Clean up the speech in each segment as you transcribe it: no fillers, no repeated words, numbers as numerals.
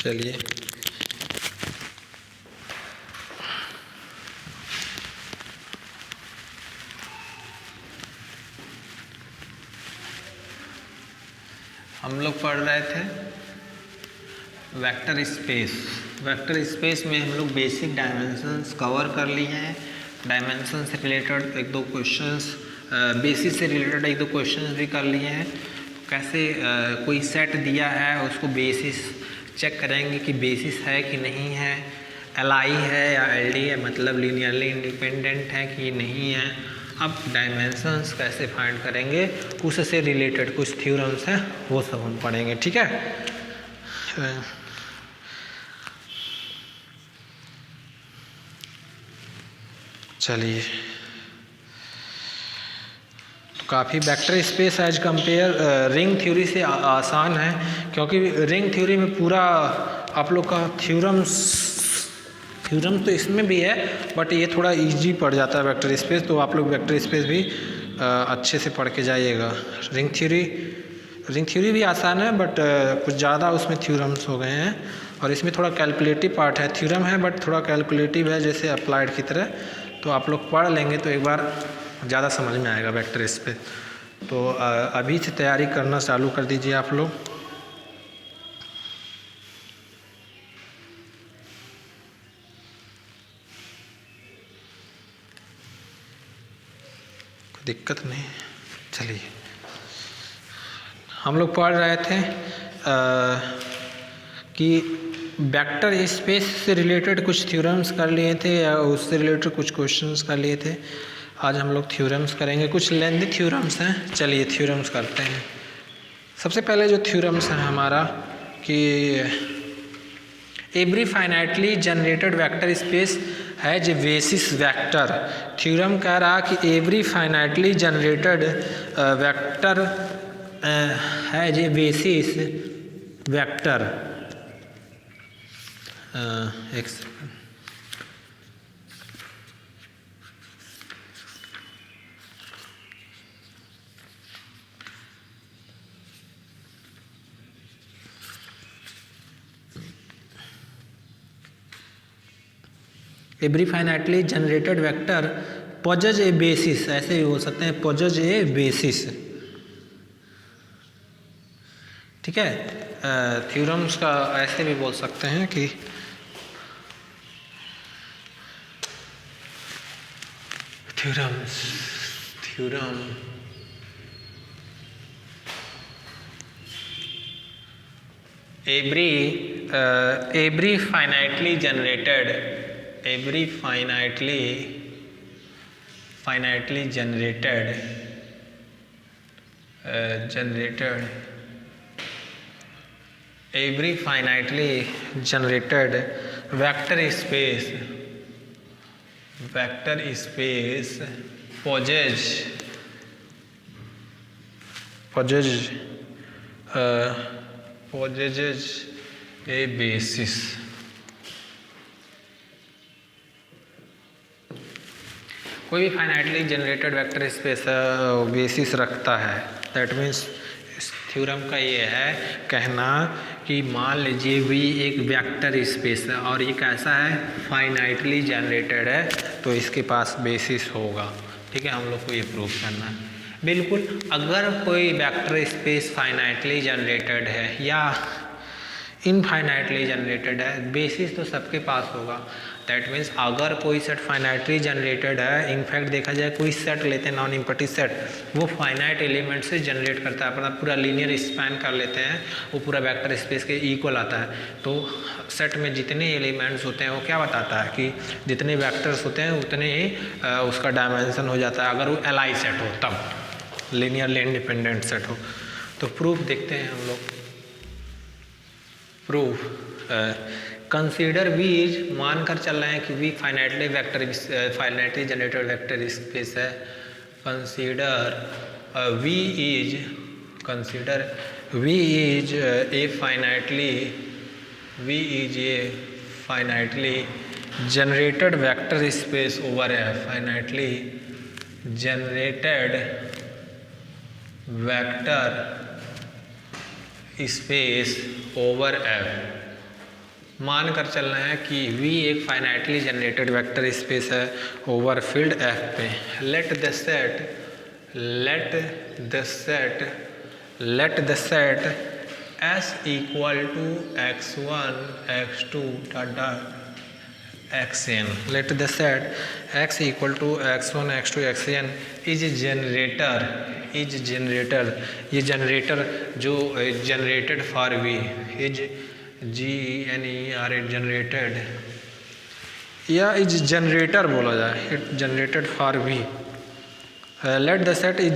चलिए हम लोग पढ़ रहे थे वेक्टर स्पेस। वेक्टर स्पेस में हम लोग बेसिक डायमेंशंस कवर कर लिए हैं। डायमेंशन से रिलेटेड एक दो क्वेश्चंस, बेसिस से रिलेटेड एक दो क्वेश्चंस भी कर लिए हैं। कैसे कोई सेट दिया है उसको बेसिस चेक करेंगे कि बेसिस है कि नहीं है, एलआई है या एलडी है, मतलब लीनियरली इंडिपेंडेंट है कि नहीं है। अब डायमेंशंस कैसे फाइंड करेंगे, उससे रिलेटेड कुछ थ्योरम्स हैं वो सब हम पढ़ेंगे, ठीक है। चलिए, तो काफ़ी vector space as compare ring theory से आसान है, क्योंकि रिंग थ्योरी में पूरा आप लोग का थ्योरम तो इसमें भी है, बट ये थोड़ा इजी पड़ जाता है वेक्टर स्पेस, तो आप लोग वेक्टर स्पेस भी अच्छे से पढ़ के जाइएगा। रिंग थ्योरी भी आसान है, बट कुछ ज़्यादा उसमें थ्योरम्स हो गए हैं, और इसमें थोड़ा कैलकुलेटिव पार्ट है। थ्योरम है बट थोड़ा कैलकुलेटिव है, जैसे अप्लाइड की तरह। तो आप लोग पढ़ लेंगे तो एक बार ज़्यादा समझ में आएगा वेक्टर स्पेस। तो अभी से तैयारी करना चालू कर दीजिए आप लोग। कोई दिक्कत नहीं, चलिए। हम लोग पढ़ रहे थे कि वेक्टर स्पेस से रिलेटेड कुछ थ्योरम्स कर लिए थे, या उससे रिलेटेड कुछ क्वेश्चंस कर लिए थे। आज हम लोग थ्योरम्स करेंगे, कुछ लेंथी थ्योरम्स हैं। चलिए थ्योरम्स करते हैं। सबसे पहले जो थ्योरम्स है हमारा कि every finitely generated vector space has a basis vector. Theorem कह रहा कि every finitely generated vector has a basis vector. एक second, every finitely generated vector possesses a basis, ऐसे भी बोल सकते हैं, पोजेज ए बेसिस, ठीक है। थ्योरम्स का ऐसे भी बोल सकते हैं कि theorem every finitely generated every finitely generated vector space possesses a basis। कोई भी finitely generated vector space basis रखता है। दैट मीन्स इस थ्योरम का ये है कहना कि मान लीजिए भी एक वेक्टर स्पेस है और ये कैसा है, फाइनाइटली जनरेटेड है, तो इसके पास बेसिस होगा, ठीक है। हम लोग को ये प्रूव करना है। बिल्कुल, अगर कोई वेक्टर स्पेस फाइनाइटली जनरेटेड है या इनफाइनाइटली जनरेटेड है, बेसिस तो सबके पास होगा। दैट मीन्स अगर कोई सेट फाइनाइटली जनरेटेड है, इनफैक्ट देखा जाए कोई सेट लेते हैं नॉन इम्पटी सेट, वो फाइनाइट एलिमेंट से जनरेट करता है, अपना पूरा लीनियर स्पैन कर लेते हैं, वो पूरा वेक्टर स्पेस के इक्वल आता है। तो सेट में जितने एलिमेंट्स होते हैं वो क्या बताता है कि जितने वेक्टर्स होते हैं उतने ही उसका डायमेंशन हो जाता है, अगर वो एलआई सेट हो तब, लीनियरली इंडिपेंडेंट सेट हो। तो प्रूफ देखते हैं हम लोग। प्रूफ, कंसीडर वी इज, मानकर चल रहे हैं कि V finitely generated vector space है। Consider V is a finitely generated vector space over है। Finitely generated vector space over F. मान कर चल रहे हैं कि V एक फाइनाइटली जनरेटेड वेक्टर स्पेस है ओवर फील्ड F पे। Let the set S equal to x1 x2 xn। Let the set x equal to x1 x2 xn is generator ये जनरेटर जो generated for V is GENER generated या is generator बोला जाए, it generated for V। Late the set is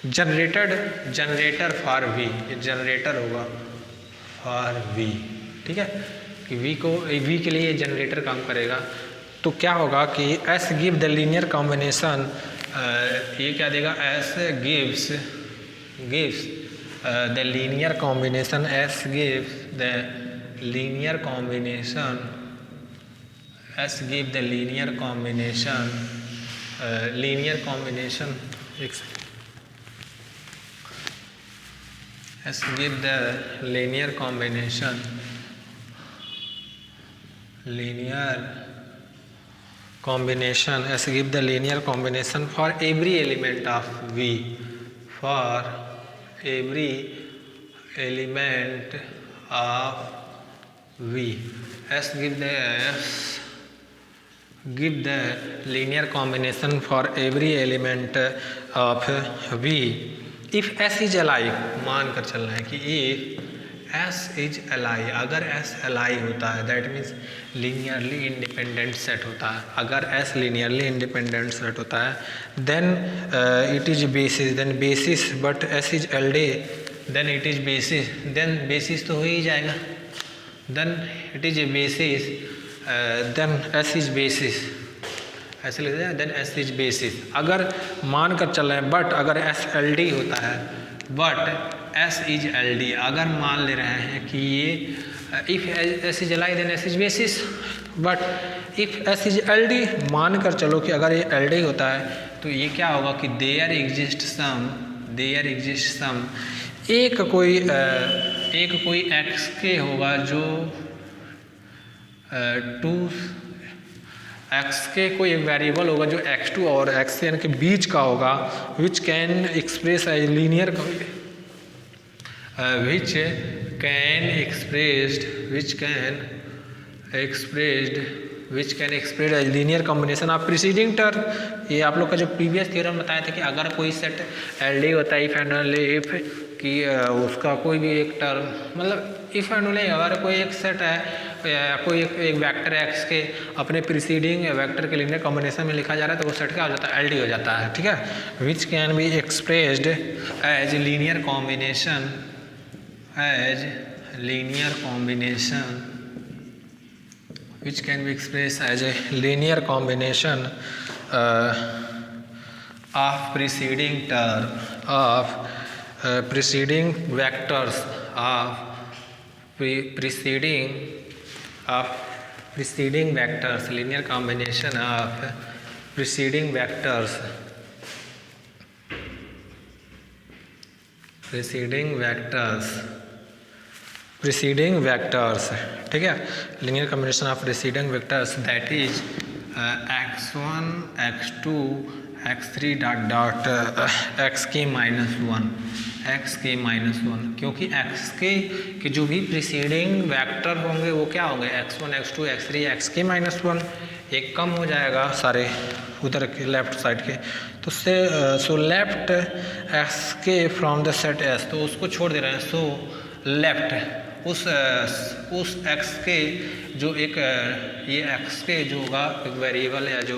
generator for V, generator होगा for V, ठीक है कि V के लिए जनरेटर काम करेगा। तो क्या होगा कि S give the linear combination, ये क्या देगा, S gives the linear combination, S gives the linear combination, S give the linear combination, S give the linear combination S give the linear combination for every element of V, for every element of V। S give the linear combination for every element of V if S is alike। मान कर चल रहे हैं कि if S is alike, अगर S alike होता है that means linearly independent set होता है। अगर S लीनियरली इंडिपेंडेंट सेट होता है then it is basis, then basis, but S is LD then it is basis, then basis तो हो ही जाएगा, then it is a basis, then S is basis, ऐसे लिख दिया, देन S इज बेसिस। अगर मान कर चल रहे हैं बट अगर S LD होता है, बट S इज LD, अगर मान ले रहे हैं कि ये if S is alike then S is basis, but if S is LD मान कर चलो कि अगर ये LD होता है तो ये क्या होगा कि देयर एग्जिस्ट सम, एक कोई x के होगा जो x के कोई एक वेरिएबल होगा जो x2 और xn के बीच का होगा, which can express as linear which can express as linear combination of preceding term। ये आप लोग का जो प्रीवियस थ्योरम बताया था कि अगर कोई सेट LD होता है इफ एंड ओनली इफ कि उसका कोई भी एक टर्म, मतलब इफ एंड ओनली अगर कोई एक सेट है या कोई एक वेक्टर x के अपने प्रीसीडिंग वेक्टर के लीनियर कॉम्बिनेशन में लिखा जा रहा है तो वो सेट क्या हो जाता है, LD हो जाता है, ठीक है। Which can be expressed as linear combination which can be expressed as a linear combination of preceding vectors linear combination of preceding vectors, ठीक है। Linear combination of preceding vectors that is x1 x2 x3 dot xk minus one, क्योंकि xk के जो भी preceding vector होंगे वो क्या होंगे, x1 x2 x3 xk minus one, एक कम हो जाएगा सारे उधर के लेफ्ट साइड के, तो so left xk from the set S, तो उसको छोड़ दे रहे हैं। सो लेफ्ट उस x के जो एक ये x के जो होगा एक वेरिएबल या जो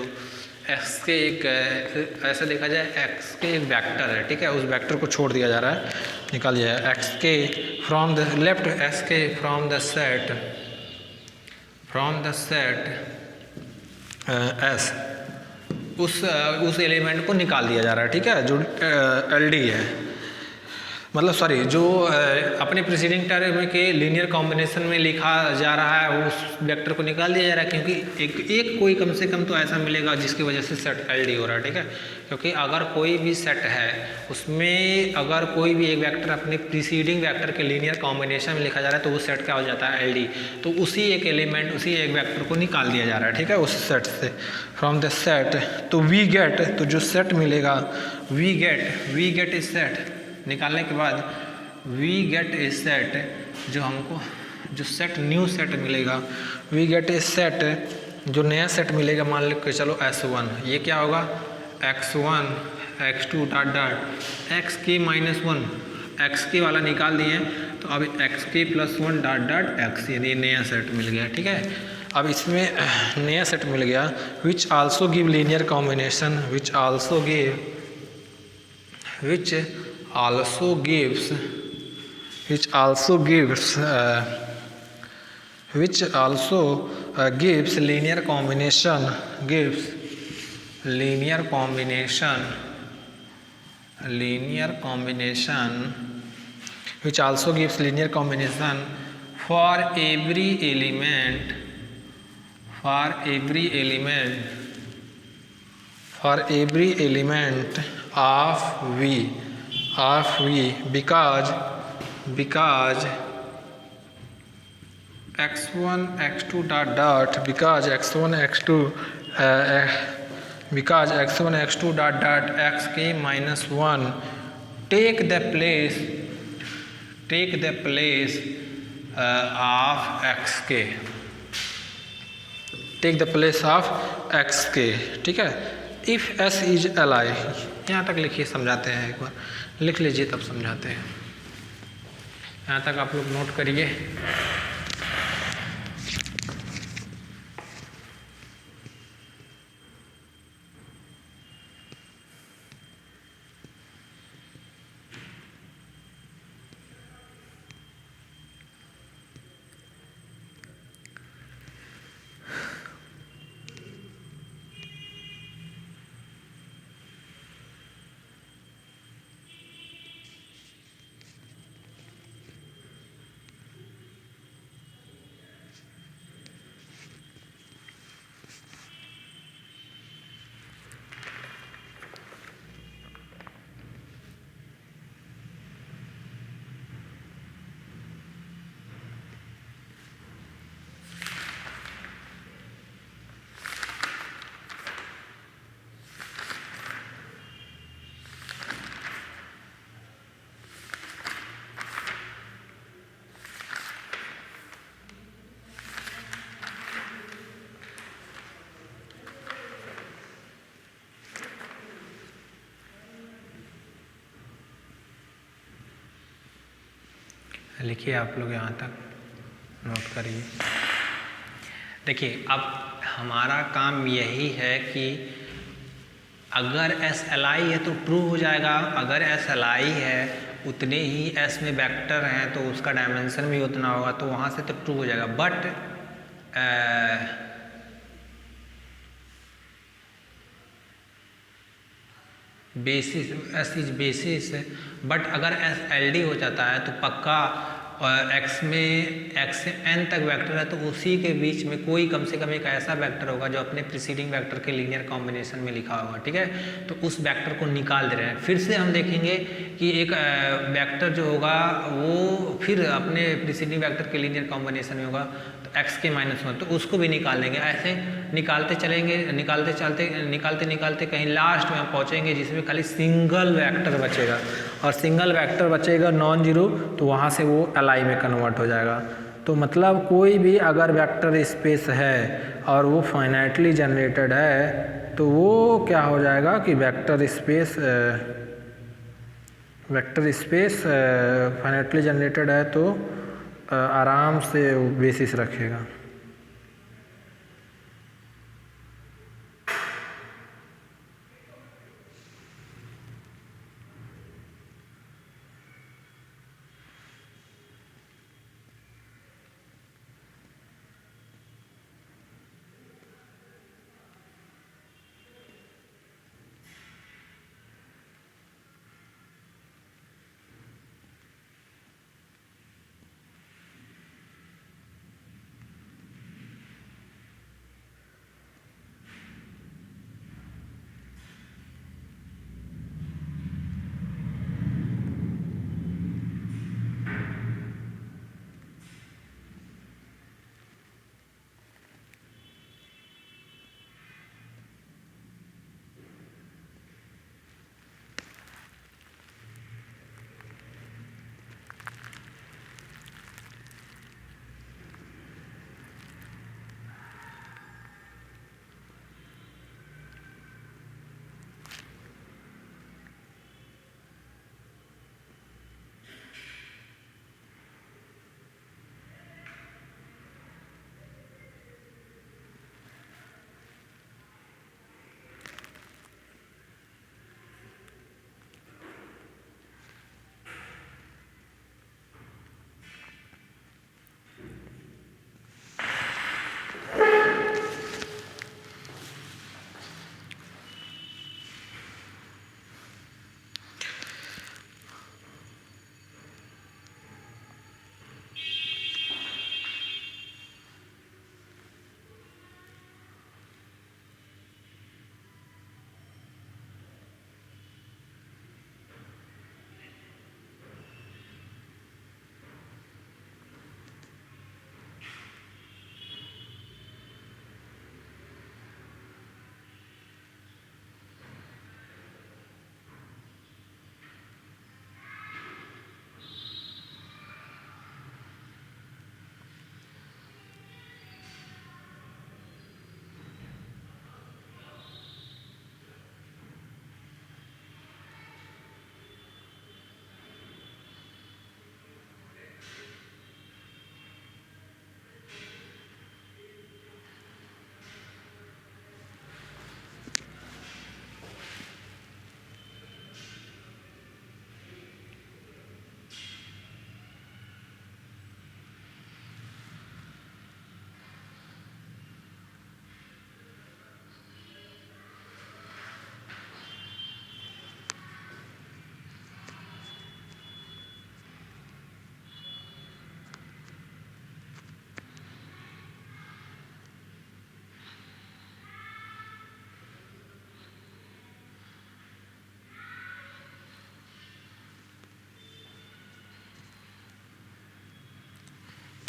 x के एक ऐसा देखा जाए x के एक वेक्टर है, ठीक है, उस वेक्टर को छोड़ दिया जा रहा है, निकाल दिया है। x के फ्रॉम द लेफ्ट x के फ्रॉम द सेट S, उस एलिमेंट को निकाल दिया जा रहा है, ठीक है, जो LD है। मतलब सॉरी, जो अपने प्रीसीडिंग टर्म के लीनियर कॉम्बिनेशन में लिखा जा रहा है वो उस वेक्टर को निकाल दिया जा रहा है, क्योंकि एक कोई कम से कम तो ऐसा मिलेगा जिसकी वजह से सेट एलडी हो रहा है, ठीक है। क्योंकि अगर कोई भी सेट है उसमें अगर कोई भी एक वेक्टर अपने प्रीसीडिंग वेक्टर के लीनियर कॉम्बिनेशन में लिखा जा रहा है तो वो सेट क्या हो जाता है, एलडी। तो उसी एक एलिमेंट, उसी एक वेक्टर को निकाल दिया जा रहा है, ठीक है, उस सेट से, फ्रॉम द सेट। तो वी गेट, तो जो सेट मिलेगा, वी गेट इज सेट निकालने के बाद वी गेट ए सेट, जो हमको जो सेट न्यू सेट मिलेगा, वी गेट ए सेट, जो नया सेट मिलेगा, मान लो कि चलो S1, ये क्या होगा, x1 x2 dot dot x के माइनस वन, एक्स के वाला निकाल दिए, तो अब एक्स के plus one dot dot x, यानी नया सेट मिल गया, ठीक है। अब इसमें नया सेट मिल गया, विच also give linear combination, which also gives linear combination, which also gives linear combination for every element of V because x1 x2 dot dot, because x1 x2 dot dot xk minus 1 take the place of xk, take the place of X K, ठीक है। If S is L I, यहाँ तक लिखिए, समझाते हैं, एक बार लिख लीजिए तब समझाते हैं। यहाँ तक आप लोग नोट करिए। लिखिए आप लोग, यहाँ तक नोट करिए। देखिए, अब हमारा काम यही है कि अगर एस एल आई है तो ट्रू हो जाएगा, अगर एस एल आई है उतने ही एस में वेक्टर हैं तो उसका डायमेंशन भी उतना होगा, तो वहाँ से तो ट्रू हो जाएगा। But basis, S is basis, but अगर एस एल डी हो जाता है तो पक्का एक्स में एक्स से एन तक वेक्टर है तो उसी के बीच में कोई कम से कम एक ऐसा वेक्टर होगा जो अपने प्रीसीडिंग वेक्टर के लीनियर कॉम्बिनेशन में लिखा होगा, ठीक है। तो उस वेक्टर को निकाल दे रहे हैं। फिर से हम देखेंगे कि एक वेक्टर जो होगा वो फिर अपने प्रीसीडिंग वेक्टर के लीनियर कॉम्बिनेशन में होगा, तो एक्स के माइनस वन, तो उसको भी निकाल लेंगे। ऐसे निकालते चलेंगे, निकालते कहीं लास्ट में हम पहुँचेंगे जिसमें खाली सिंगल वेक्टर बचेगा, और सिंगल वेक्टर बचेगा नॉन जीरो, तो वहाँ से वो एल में कन्वर्ट हो जाएगा। तो मतलब कोई भी अगर वेक्टर स्पेस है और वो फाइनाइटली जनरेटेड है तो वो क्या हो जाएगा कि वेक्टर स्पेस फाइनाइटली जनरेटेड है तो आराम से बेसिस रखेगा।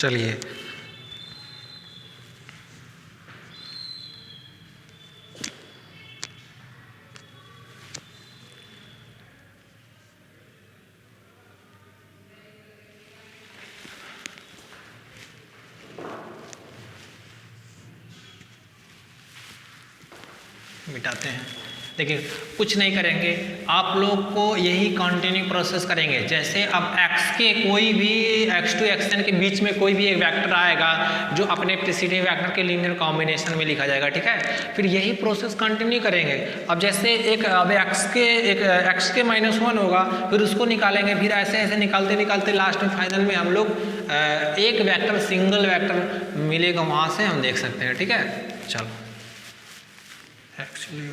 चलिए मिटाते हैं। देखिए कुछ नहीं करेंगे, आप लोग को यही कंटिन्यू प्रोसेस करेंगे। जैसे अब x के कोई भी x2 xn के बीच में कोई भी एक वेक्टर आएगा जो अपने प्रीसीडिंग वेक्टर के लीनियर कॉम्बिनेशन में लिखा जाएगा, ठीक है। फिर यही प्रोसेस कंटिन्यू करेंगे। अब जैसे एक अब x के -1 होगा, फिर उसको निकालेंगे, फिर ऐसे ऐसे निकालते निकालते लास्ट में फाइनल में हम लोग एक वेक्टर सिंगल वेक्टर मिलेगा, वहाँ से हम देख सकते हैं, ठीक है। चलो एक्चुअली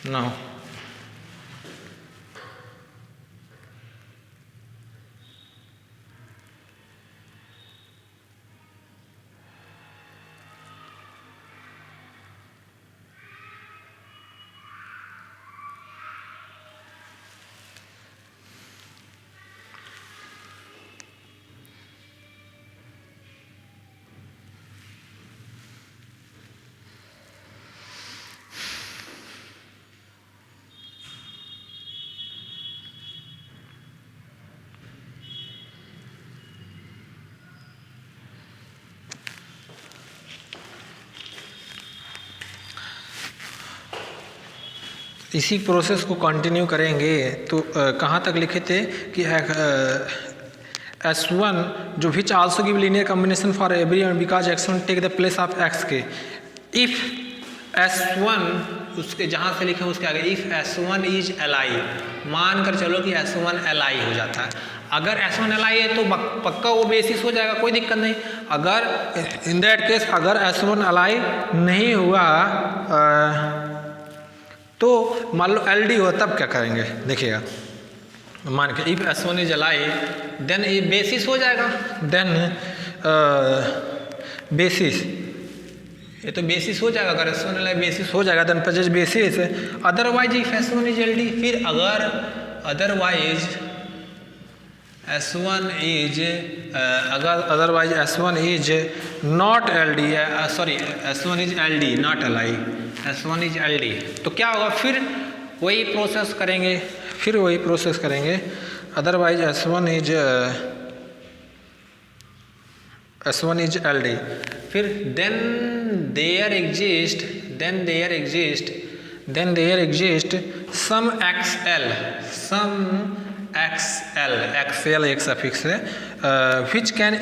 now इसी प्रोसेस को कंटिन्यू करेंगे। तो कहाँ तक लिखे थे कि S1 जो which also give linear combination for every and because x1 take the place of x के। इफ S1 उसके जहाँ से लिखे उसके आगे इफ S1 इज Li, मान कर चलो कि S1 Li हो जाता है। अगर S1 Li है तो पक्का वो बेसिस हो जाएगा, कोई दिक्कत नहीं। अगर इन दैट केस अगर S1 Li नहीं हुआ तो मान लो LD हो, तब क्या करेंगे देखिएगा। मान के if S1 is Li then ये बेसिस हो जाएगा, देन बेसिस, ये तो बेसिस हो जाएगा। अगर S1 Li बेसिस हो जाएगा देन पजेज basis. Otherwise if S1 is LD, फिर अगर otherwise S1 is otherwise S1 is not LD, sorry S1 is LD not Li, S1 is LD, तो क्या होगा, फिर वही प्रोसेस करेंगे, अदरवाइज S1 इज LD, फिर then there exist some XL एक सफिक्स है, which can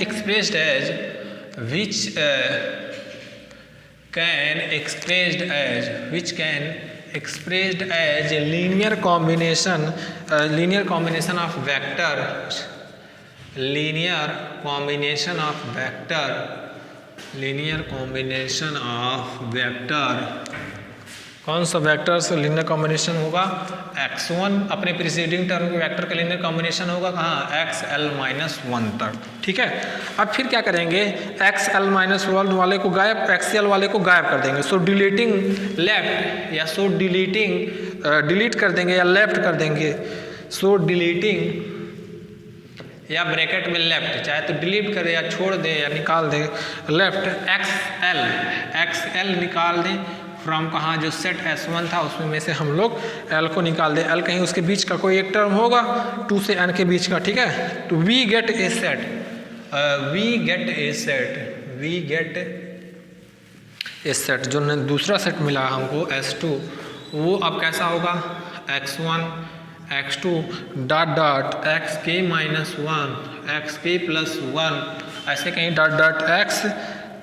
expressed as linear combination of vector कौन सा वेक्टर से लीनियर कॉम्बिनेशन होगा, x1 अपने प्रीसीडिंग टर्म के वेक्टर का लीनियर कॉम्बिनेशन होगा कहाँ, xl-1 तक, ठीक है। अब फिर क्या करेंगे, xl-1 वाले को गायब, xl वाले को गायब कर देंगे। सो डिलीटिंग लेफ्ट या सो डिलीट कर देंगे या लेफ्ट कर देंगे। सो डिलीटिंग या ब्रैकेट में लेफ्ट, चाहे तो डिलीट करे या छोड़ दे या निकाल दे, लेफ्ट xl निकाल दें फ्रॉम कहाँ, जो सेट S1 था उसमें में से हम लोग L को निकाल दें। L कहीं उसके बीच का कोई एक टर्म होगा 2 से N के बीच का, ठीक है। तो वी गेट ए सेट जो दूसरा सेट मिला हमको S2, वो अब कैसा होगा, x1 x2 dot xk -1 xk +1 ऐसे कहीं डॉट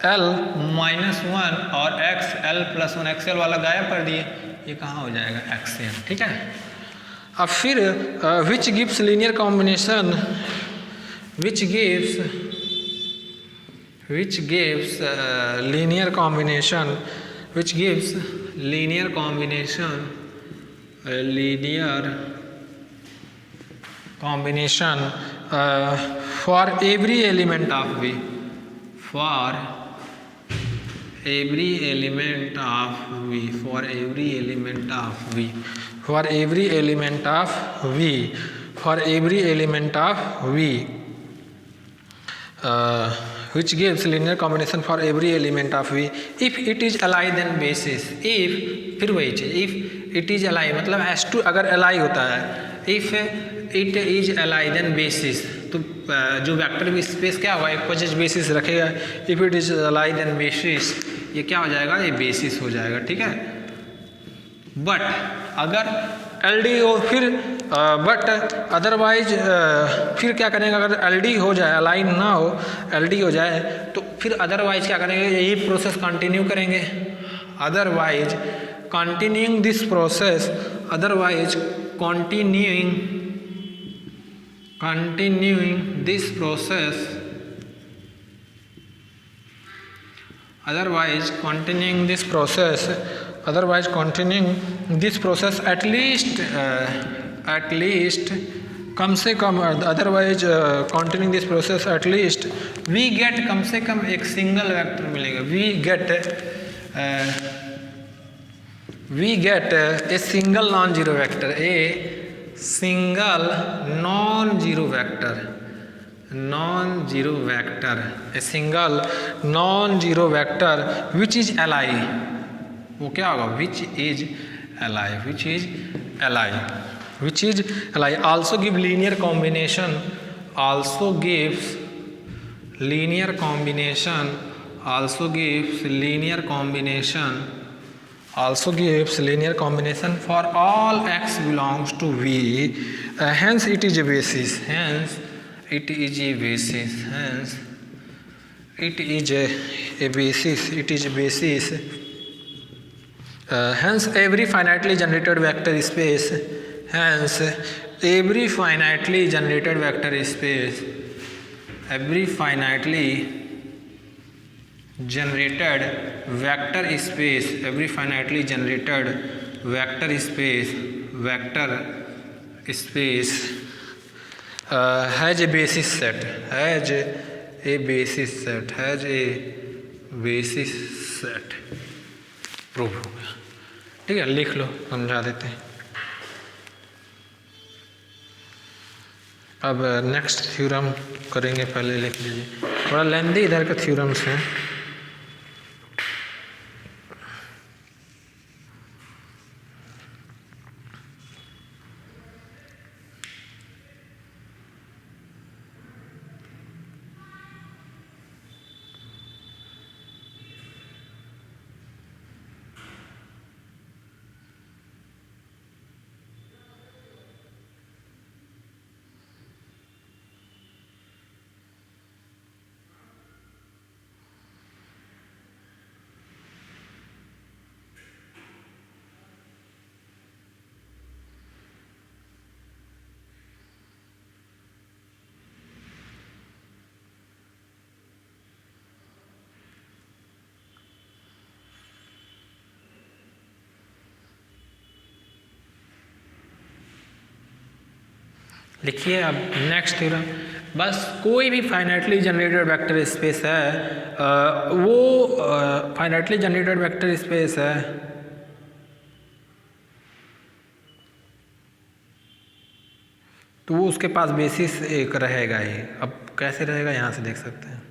xl-1 और xl+1, xl वाला गायब कर दिए, ये कहाँ हो जाएगा xn, ठीक है। अब फिर which gives linear combination which gives linear combination, which gives linear combination, linear combination for every element of V, for every element of V, for every element of V, for every element of V, for every element of V, which gives linear combination for every element of V if it is Li then basis, if फिर वही चीज if it is Li मतलब S2 अगर Li होता है, if it is Li then basis, तो जो vector space क्या होगा, एक पॉजिटिव बेसिस रखेगा, if it is Li then basis, ये क्या हो जाएगा, ये बेसिस हो जाएगा, ठीक है। बट अगर LD हो फिर बट अदरवाइज फिर क्या करेंगे, अगर LD हो जाए, अलाइन ना हो, LD हो जाए तो फिर अदरवाइज क्या करेंगे, यही प्रोसेस कंटिन्यू करेंगे, otherwise continuing this process, otherwise continuing this process, otherwise continuing this process, otherwise continuing this process at least कम से कम, otherwise continuing this process at least we get कम से कम एक सिंगल वेक्टर मिलेगा, we get a single non-zero vector, a single non-zero vector, a single non-zero vector which is Li, वो क्या होगा, which is Li, also give linear combination, also gives linear combination for all x belongs to V, hence it is a basis, hence it is a basis, hence every finitely generated vector space, every finitely generated vector space has a basis set, prove हो गया, ठीक है, लिख लो, समझा देते हैं। अब next theorem करेंगे, पहले लिख लीजिए, थोड़ा लेंदी इधर का थ्योरम्स हैं। लिखिए अब नेक्स्ट थ्योरम, बस कोई भी फाइनाइटली जनरेटेड वेक्टर स्पेस है, वो फाइनाइटली जनरेटेड वेक्टर स्पेस है, तो वो उसके पास बेसिस एक रहेगा ही। अब कैसे रहेगा, यहाँ से देख सकते हैं।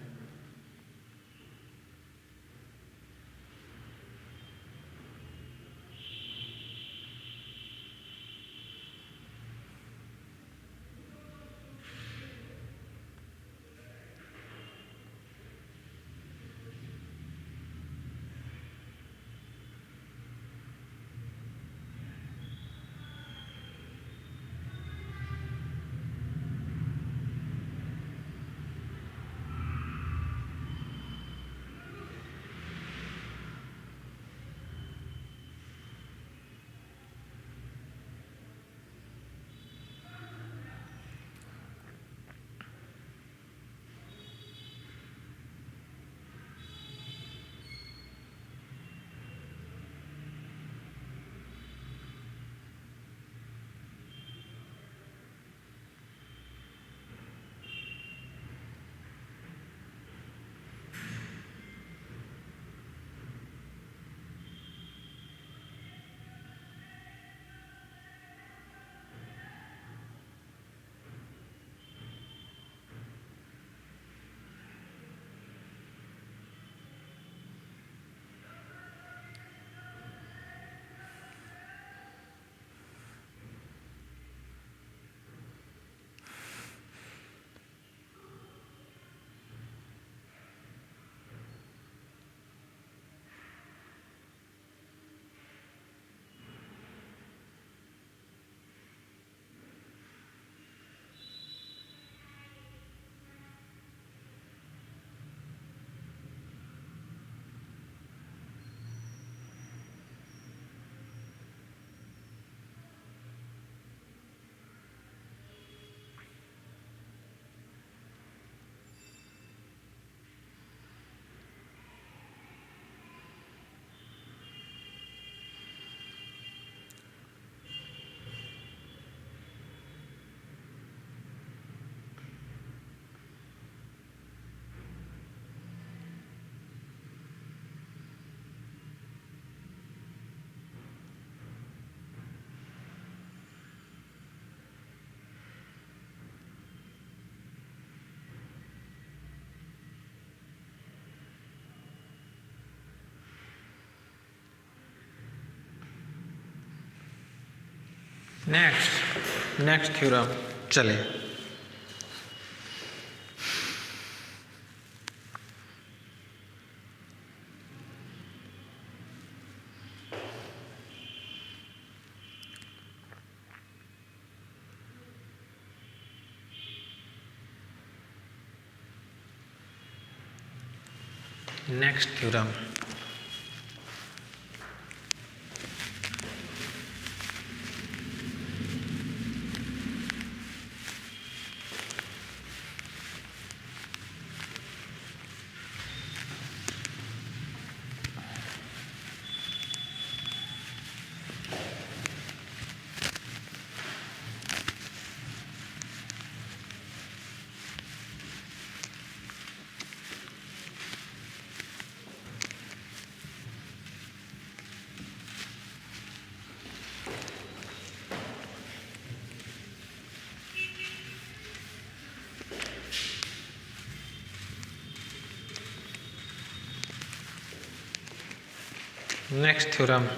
नेक्स्ट थ्योरम चले। Next theorem next theorem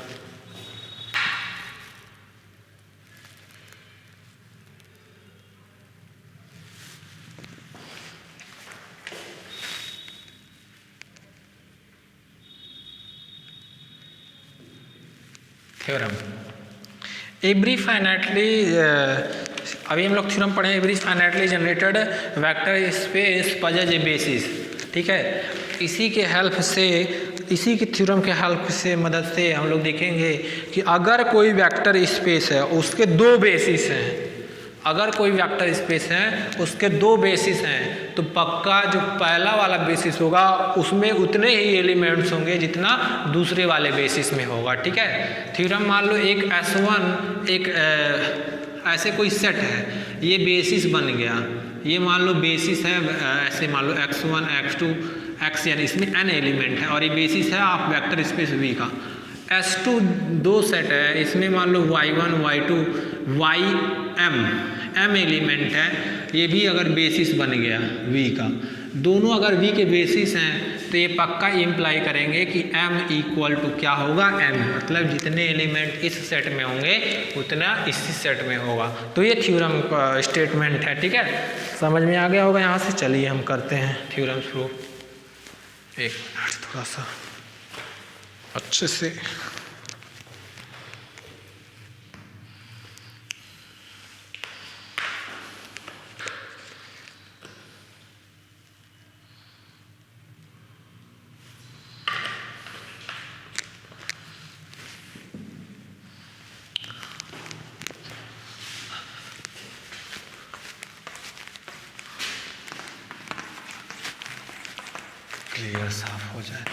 every finitely अभी हम लोग थ्योरम पढ़े every finitely generated vector space पजेज ए बेसिस। ठीक है, इसी के हेल्प से, इसी के थ्योरम के हेल्प से मदद से हम लोग देखेंगे कि अगर कोई वेक्टर स्पेस है उसके दो बेसिस हैं, अगर कोई वेक्टर स्पेस है उसके दो बेसिस हैं तो पक्का जो पहला वाला बेसिस होगा उसमें उतने ही एलिमेंट्स होंगे जितना दूसरे वाले बेसिस में होगा। ठीक है, थ्योरम मान लो एक S1 एक ऐसे कोई सेट है, ये बेसिस बन गया, ये मान लो बेसिस है, ऐसे मान लो x1 x2 xn, इसमें n एलिमेंट है और ये बेसिस है आप वेक्टर स्पेस V का। S2 दो सेट है, इसमें मान लो y1 y2 ym m element है, ये भी अगर बेसिस बन गया V का, दोनों अगर V के बेसिस हैं तो ये पक्का इम्प्लाई करेंगे कि m इक्वल टू क्या होगा m, मतलब जितने एलिमेंट इस सेट में होंगे उतना इस सेट में होगा। तो ये थ्योरम का स्टेटमेंट है। ठीक है, समझ में आ गया होगा यहाँ से। चलिए हम करते हैं थ्योरम प्रूफ। एक मिनट थोड़ा सा अच्छे से क्लियर साफ हो जाए।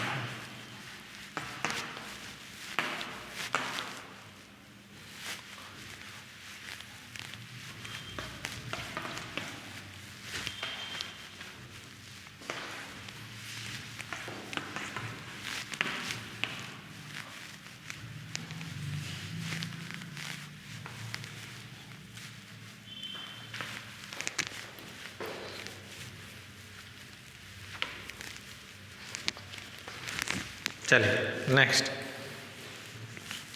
चलिए नेक्स्ट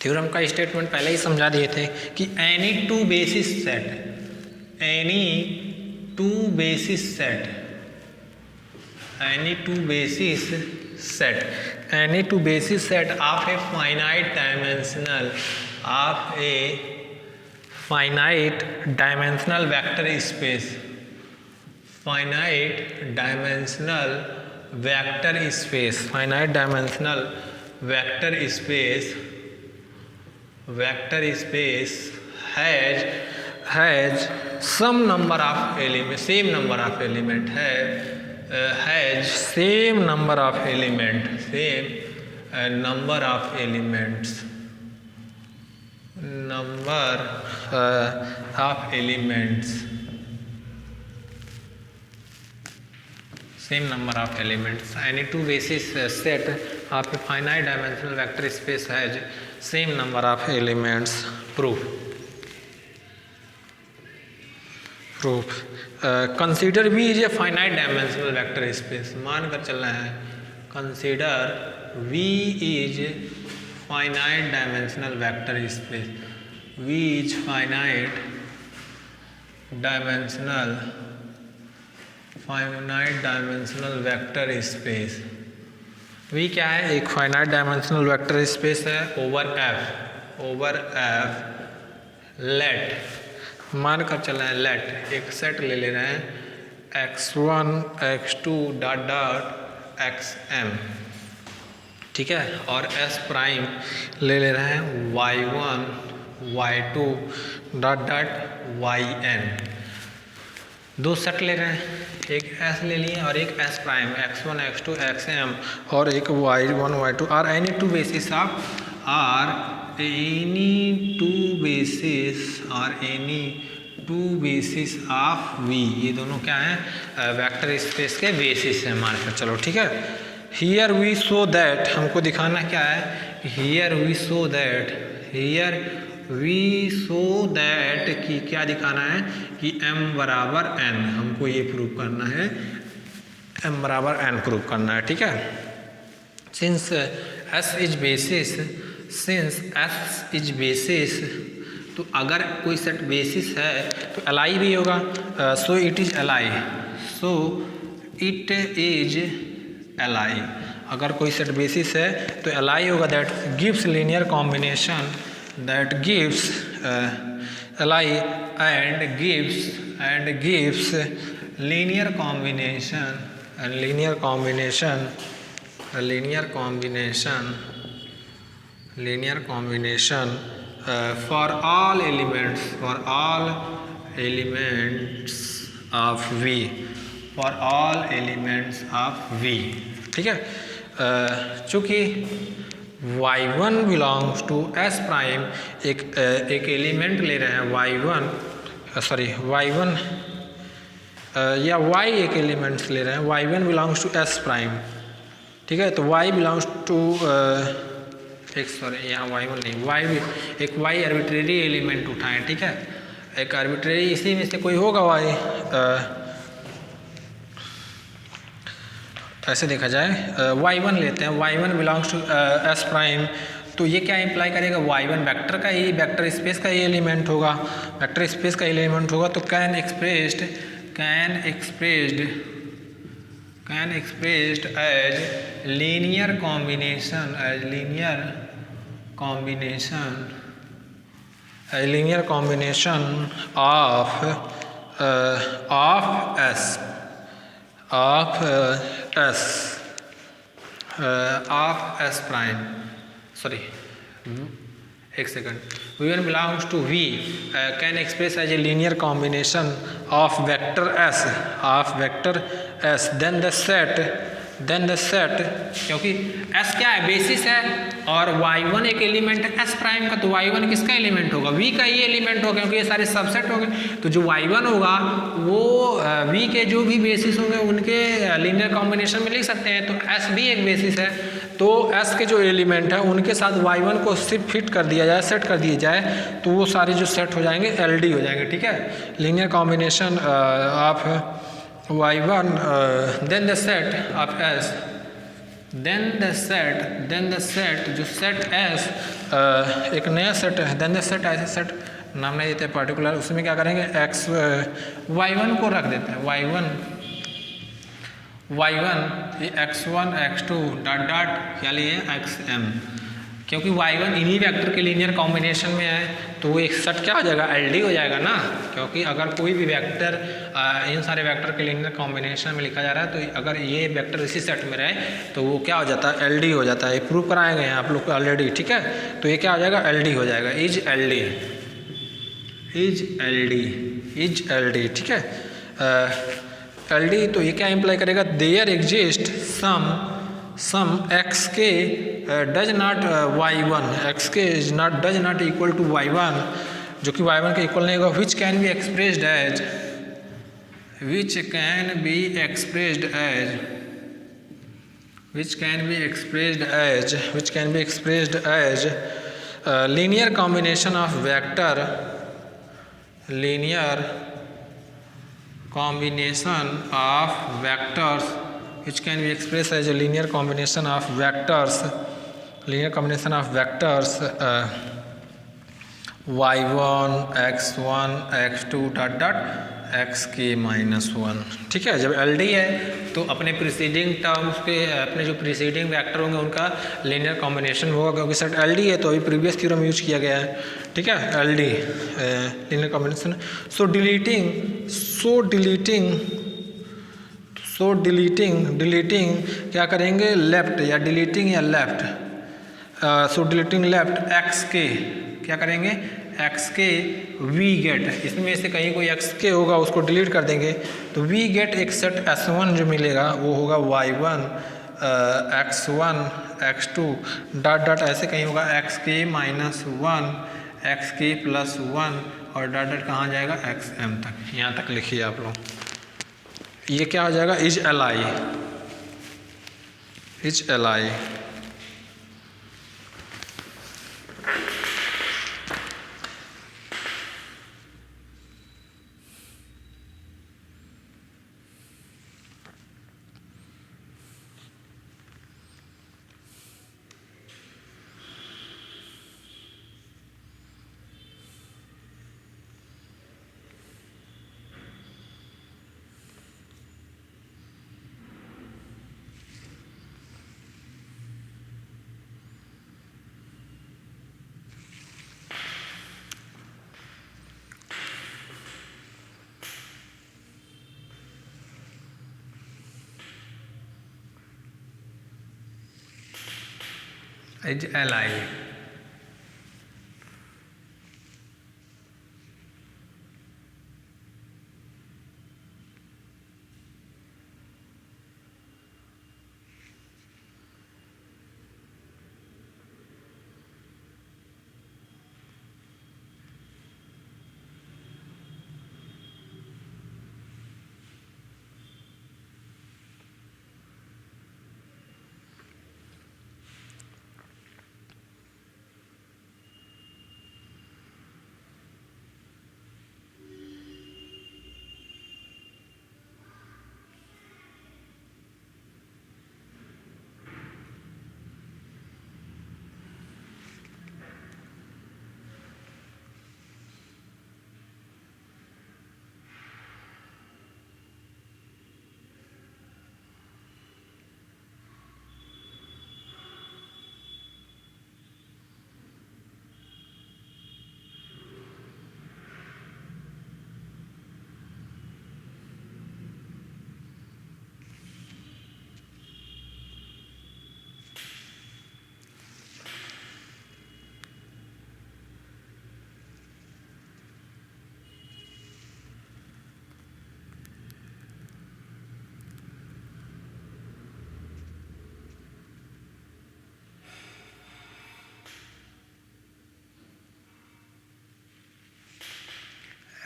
थ्योरम का स्टेटमेंट पहले ही समझा दिए थे कि any two basis set, any two basis set, any two basis set, any two basis set of a finite dimensional, of a finite dimensional vector space, finite dimensional vector space, finite dimensional vector space, vector space has some number of element, same number of element है, has same number of element, same number of elements, number of elements, same number of elements. Any two basis set of a finite dimensional vector space has same number of elements. Proof. Consider V is a finite dimensional vector space. मान कर चलना है consider V is finite dimensional vector space. V is finite dimensional vector space. V क्या है? एक finite dimensional vector space है over F late मान कर चल रहे हैं लेट एक सेट ले रहे हैं x1 x2 dot dot xm, ठीक है, और s प्राइम ले रहे हैं y1 y2 dot dot yn। दो सेट ले रहे हैं, एक s ले लिए और एक s prime x1 x2 xm और एक y1 y2 और any two basis of v। ये दोनों क्या हैं? वेक्टर स्पेस के बेसिस है मानकर चलो, ठीक है। हियर वी सो दैट हमको दिखाना क्या है? हियर वी सो दैट कि क्या दिखाना है कि m बराबर n, हमको ये प्रूव करना है m बराबर n प्रूव करना है, ठीक है। सिंस s इज बेसिस तो अगर कोई सेट बेसिस है तो एलाई भी होगा, सो इट इज एलाई। अगर कोई सेट बेसिस है तो एलाई होगा, that gives linear combination L I and gives linear combination for all elements of V, ठीक है। चूँकि y1 belongs to s prime, एक एलिमेंट ले रहे हैं y1 या y एक एलिमेंट्स ले रहे हैं, y1 belongs to s prime, ठीक है। तो y बिलोंग्स टू यहाँ y1 नहीं, एक y आर्बिट्रेरी एलिमेंट उठाएं, ठीक है। एक आर्बिट्रेरी इसी में से कोई होगा y, ऐसे देखा जाए y1 लेते हैं, y1 belongs to s prime, तो ये क्या इंप्लाई करेगा? y1 वेक्टर स्पेस का ही एलिमेंट होगा, तो can expressed as linear combination of s prime, एक second, v1 belongs to v can express as a linear combination of vector s then the set क्योंकि s क्या है? Basis है और y1 एक एलिमेंट है s प्राइम का, तो y1 किसका एलिमेंट होगा? v का ही एलिमेंट होगा, क्योंकि ये सारे सबसेट हो गए। तो जो y1 होगा वो v के जो भी बेसिस होंगे उनके लीनियर कॉम्बिनेशन में लिख सकते हैं। तो s भी एक बेसिस है, तो s के जो एलिमेंट है उनके साथ y1 को सिर्फ फिट कर दिया जाए, सेट कर दिया जाए, तो वो सारे जो सेट हो जाएंगे LD हो जाएंगे, ठीक है। Linear combination of y1 then the set of s, then the set जो सेट s एक नया सेट है, देन द सेट ऐसे सेट नाम नहीं देते पर्टिकुलर, उसमें क्या करेंगे y1 को रख देते हैं, y1 x1 x2 dot dot क्या लिए xm, क्योंकि y1 इन्हीं वेक्टर के लीनियर कॉम्बिनेशन में है, तो वो एक सेट क्या हो जाएगा? LD हो जाएगा ना, क्योंकि अगर कोई भी वेक्टर इन सारे वेक्टर के लीनियर कॉम्बिनेशन में लिखा जा रहा है, तो अगर ये वेक्टर इसी सेट में रहे तो वो क्या हो जाता है? LD हो जाता है। ये प्रूव कराएंगे हैं आप लोग को ऑलरेडी, ठीक है। तो ये क्या हो जाएगा? LD हो जाएगा, इज LD, ठीक है। LD तो ये क्या इम्प्लाई करेगा? There exist some xk does not y1, xk does not equal to y1, जो कि y1 के इक्वल नहीं होगा, which can be expressed as linear combination of vector which can be expressed as a linear combination of vectors y1 x1 x2 dot dot xk minus 1। ठीक है, जब L D है तो अपने प्रीसीडिंग टर्म्स पे अपने जो प्रीसीडिंग वेक्टर होंगे उनका लीनियर कॉम्बिनेशन होगा, क्योंकि सेट एल डी है तो अभी प्रीवियस थ्योरम यूज किया गया है। ठीक है, एल डी लीनियर कॉम्बिनेशन। सो डिलीटिंग क्या करेंगे, लेफ्ट या डिलीटिंग या लेफ्ट, सो डिलीटिंग लेफ्ट एक्स के क्या करेंगे, एक्स के वी गेट, इसमें से कहीं कोई एक्स के होगा उसको डिलीट कर देंगे तो वी गेट एक सेट S1 जो मिलेगा वो होगा y1 x1 x2 dot dot ऐसे कहीं होगा एक्स के माइनस 1 एक्स के प्लस 1 और डॉट डॉट कहाँ जाएगा xm तक। यहाँ तक लिखिए आप लोग, ये क्या हो जाएगा, is L I. Is L I.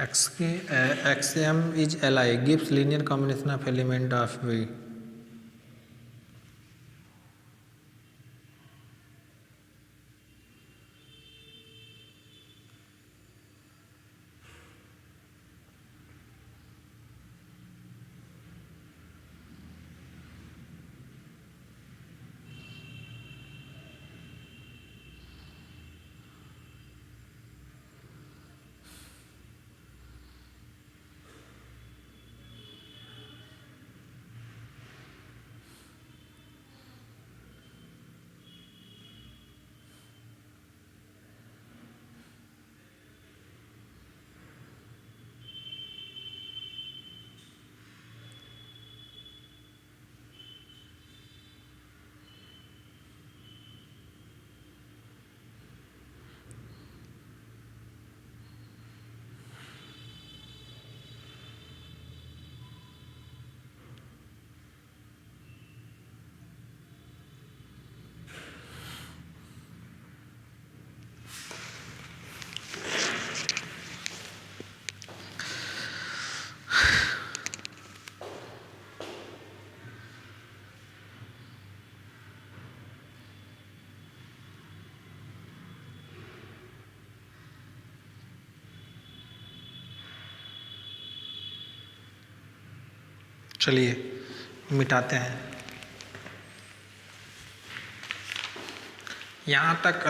XM is Li gives linear combination of element of V. चलिए मिटाते हैं। यहाँ तक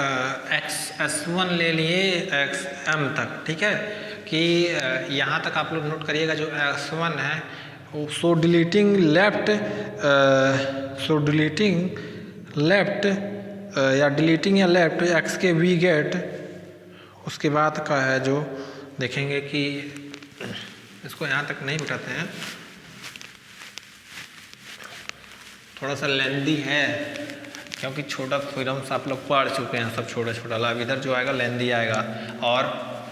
x(s1) ले लिए xm तक, ठीक है, कि यहाँ तक आप लोग नोट करिएगा जो s1 है। सो डिलीटिंग लेफ्ट या डिलीटिंग या लेफ्ट x के वी गेट, उसके बाद का है जो देखेंगे कि इसको यहाँ तक नहीं बिठाते हैं, थोड़ा सा लेंदी है क्योंकि छोटा थ्योरम्स आप लोग पढ़ चुके हैं सब छोटा छोटा। अब इधर जो आएगा लेंदी आएगा, और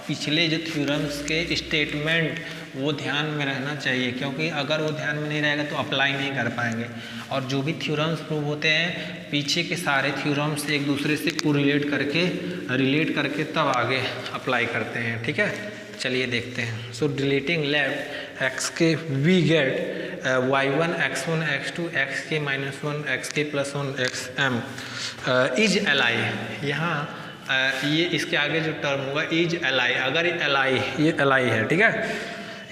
पिछले जो थ्योरम्स के स्टेटमेंट वो ध्यान में रहना चाहिए, क्योंकि अगर वो ध्यान में नहीं रहेगा तो अप्लाई नहीं कर पाएंगे। और जो भी थ्योरम्स प्रूव होते हैं पीछे के सारे थ्योरम्स एक दूसरे से रिलेट करके तब आगे अप्लाई करते हैं, ठीक है। चलिए देखते हैं। सो डिलीटिंग लेफ्ट x के we get y1 x1 x2 x के -1 x के +1 xm इज li। यहाँ ये इसके आगे जो टर्म होगा इज li, अगर ये li है, ठीक है,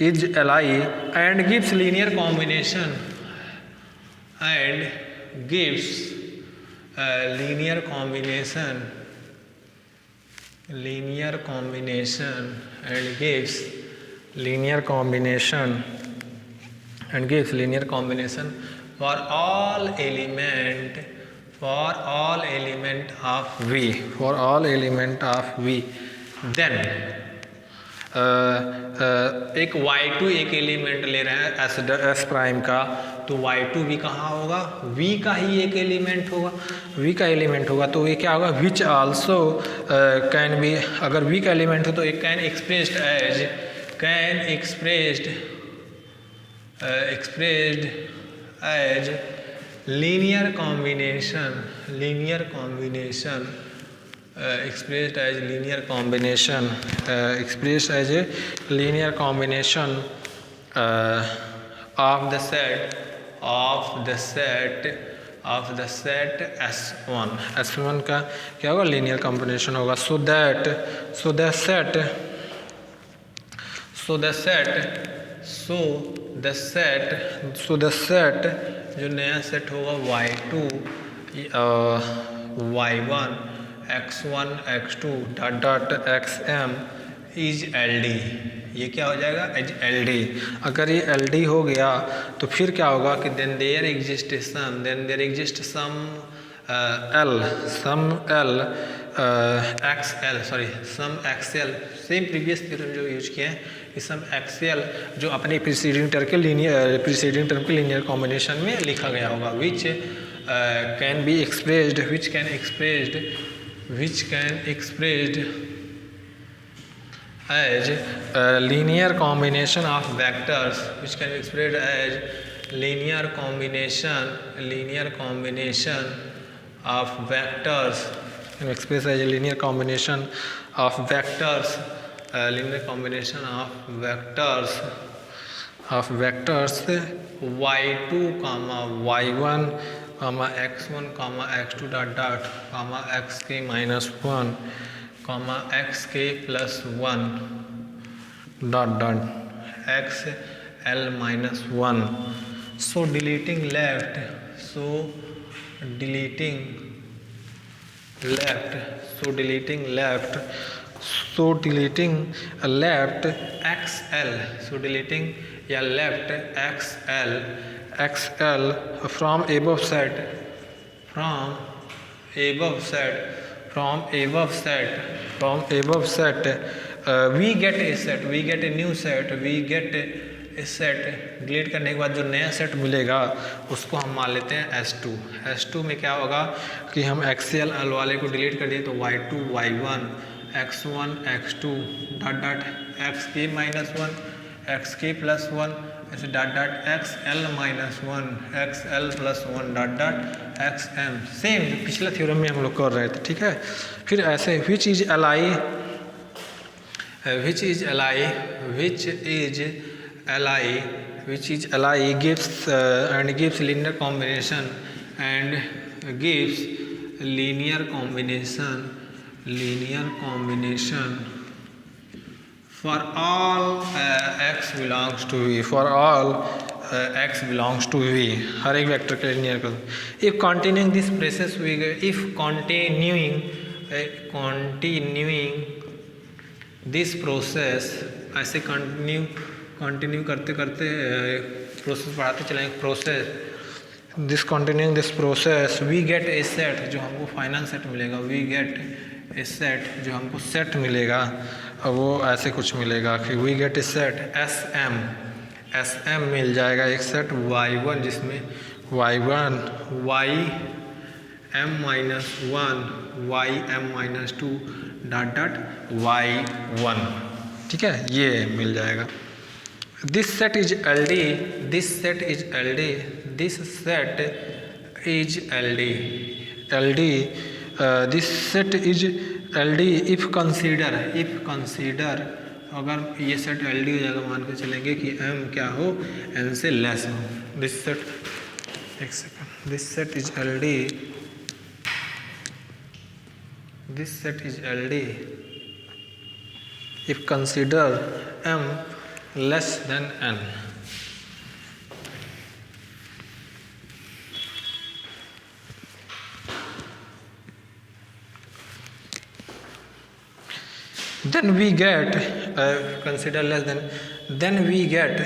is li and gives linear combination and gives linear combination and gives linear combination for all element of V then एक y2 एक एलिमेंट ले रहे हैं s प्राइम का, तो y2 भी कहाँ होगा, v का ही एक एलिमेंट होगा, तो ये क्या होगा, विच आल्सो कैन बी, अगर v का एलिमेंट हो तो एक can expressed as linear combination expressed as linear combination of the set S1 का क्या होगा, लीनियर कॉम्बिनेशन होगा। सो द सेट जो नया सेट होगा y2 y1 x1 x2 xm is LD, ये क्या हो जाएगा, एज LD। अगर ये LD हो गया तो फिर क्या होगा कि then there exist some XL, same previous theorem जो यूज किए हैं कि सम XL जो अपने प्रीसीडिंग टर्म के लीनियर कॉम्बिनेशन में लिखा गया होगा, which can expressed as linear combination of vectors, linear combination of vectors y2 y1 x1 x2 x के -1 x के +1 xl -1। so deleting left xl from above set we get a new set delete करने के बाद जो नया set मिलेगा उसको हम मान लेते हैं S2 में क्या होगा कि हम XL वाले को डिलीट कर दिए तो y2 y1 x1 x2 x के -1 x के +1 ऐसे xl -1 xl +1 xm, सेम जो पिछला थ्योरम में हम लोग कर रहे थे, ठीक है। फिर ऐसे which is li gives linear combination for all x belongs to V, for all x belongs to v, हर एक वेक्टर के लिए नियर कर दो। If continuing this process we, if continuing this process, ऐसे कंटिन्यू करते करते प्रोसेस बढ़ाते चलेंगे, process this continuing this process we get a set, जो हमको फाइनल सेट मिलेगा, वी गेट ए सेट, जो हमको सेट मिलेगा वो ऐसे कुछ मिलेगा कि we get a set S M मिल जाएगा एक सेट y1, जिसमें y1 y m minus one Y M minus two dot y1, ठीक है, ये मिल जाएगा। This set is L D, this set is L D, this set is L D, L D, this set is L D if consider, अगर ये set L D हो जाएगा, मान के चलेंगे कि m क्या हो, n से लेस हो। दिस सेट, एक second, this set is L D, this set is L D if consider m less than n। Then we get consider less than, then we get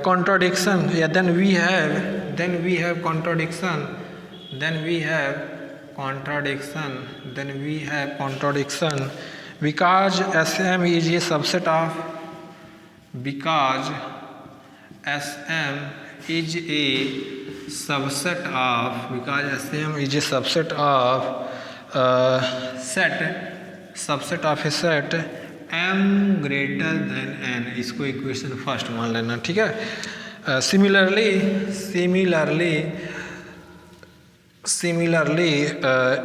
contradiction, yeah, then we have contradiction, because Sm is a subset of, because Sm is a subset of subset of a set m greater than n, इसको equation first मान लेना, ठीक है। Similarly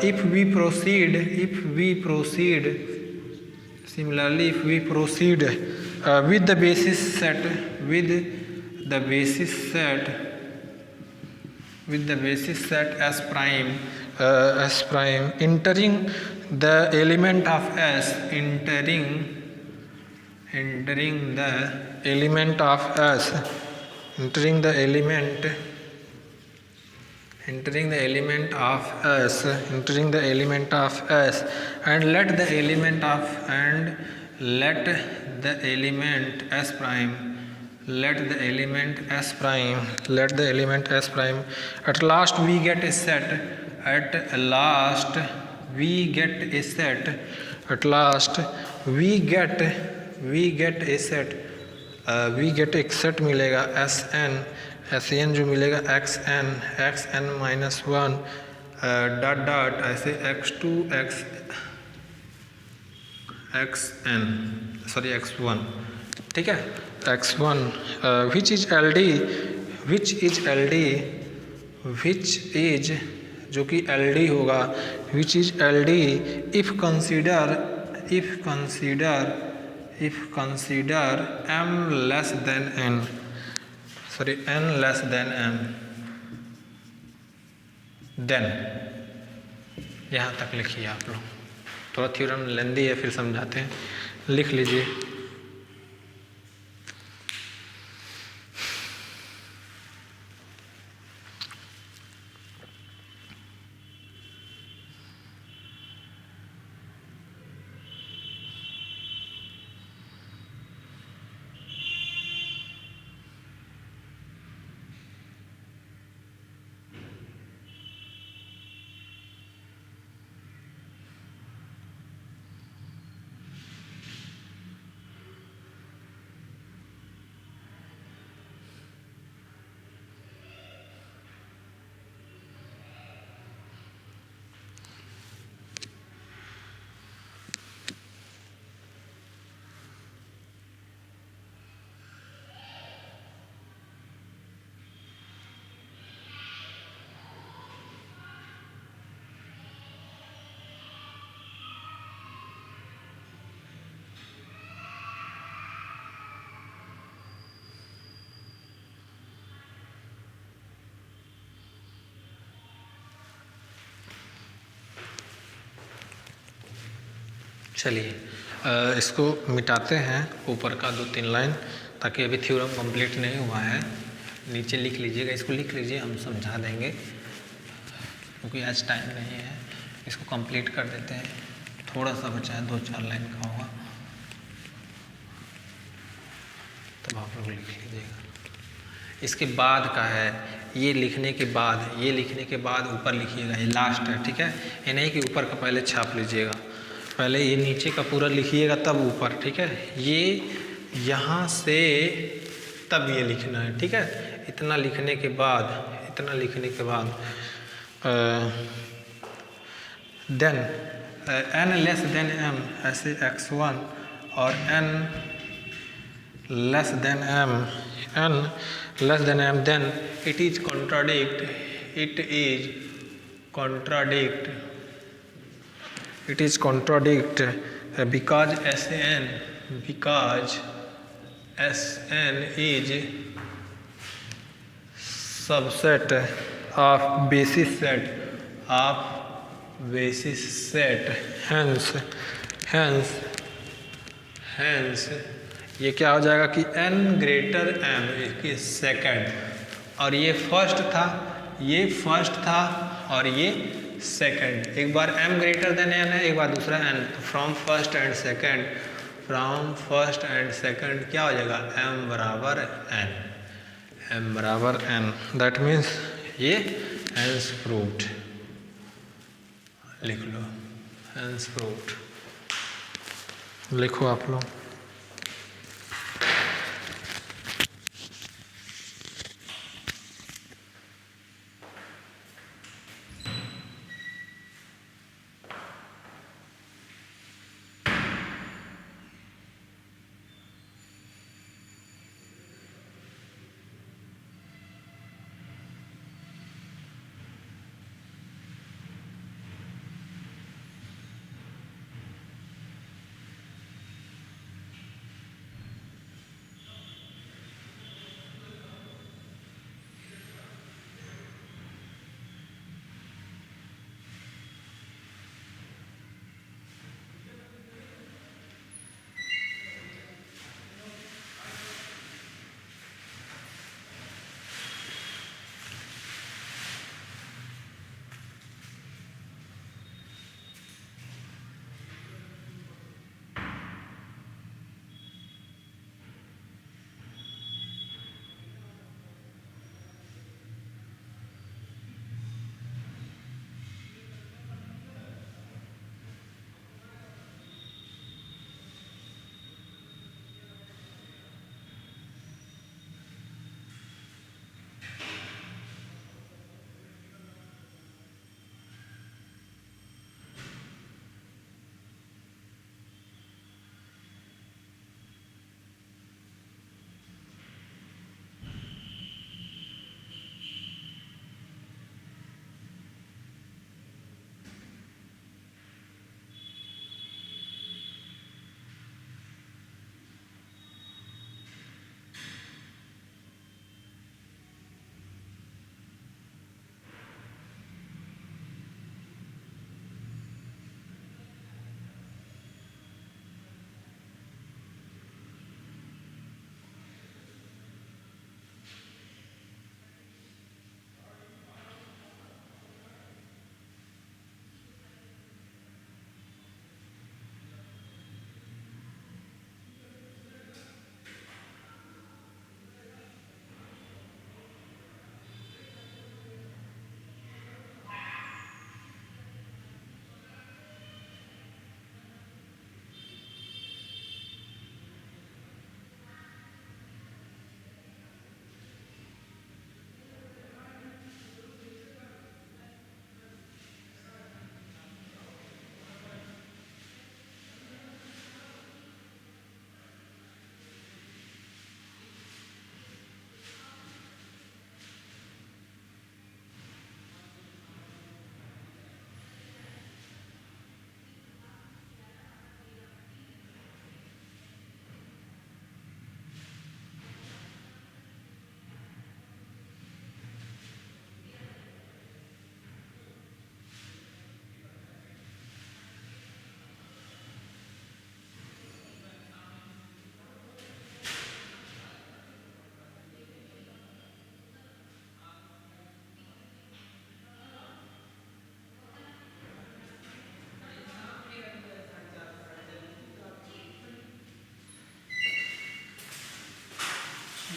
if we proceed with the basis set S prime, entering the element of S, entering the element of S, and let the element S prime, at last we get a set, एक set मिलेगा Sn जो मिलेगा xn minus one dot ऐसे x1, ठीक है, x1 which is जो कि LD होगा, which is LD if consider m less than n, n less than m, then यहाँ तक लिखिए आप लोग, थोड़ा थ्योरम लेंदी है, फिर समझाते हैं, लिख लीजिए। चलिए इसको मिटाते हैं ऊपर का 2-3 लाइन, ताकि अभी थ्योरम कंप्लीट नहीं हुआ है। नीचे लिख लीजिएगा, इसको लिख लीजिए, हम समझा देंगे क्योंकि आज टाइम नहीं है। इसको कंप्लीट कर देते हैं, थोड़ा सा बचा है, 2-4 लाइन का होगा, तब आप लोग लिख लीजिएगा। इसके बाद का है, ये लिखने के बाद, ये लिखने के बाद ऊपर लिखिएगा, ये लास्ट है, ठीक है। ये नहीं कि ऊपर का पहले छाप लीजिएगा, पहले ये नीचे का पूरा लिखिएगा तब ऊपर, ठीक है। ये यहाँ से तब ये लिखना है, ठीक है। इतना लिखने के बाद, इतना लिखने के बाद then n less than m, ऐसे x1 और n less than m, n less than m, then it is contradict, it is contradict, it is contradict because Sn, because Sn is subset of basis set, of basis set, hence ये क्या हो जाएगा कि n greater m इसके second, और ये first था, ये फर्स्ट था और ये सेकंड। एक बार m ग्रेटर देन n है, एक बार दूसरा n, तो from first and second, from first and second क्या हो जाएगा, m बराबर n, m बराबर n। दैट मीन्स ये hence proved, लिख लो, hence proved लिखो आप लोग।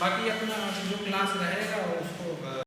बाकी अपना जो क्लास रहेगा उसको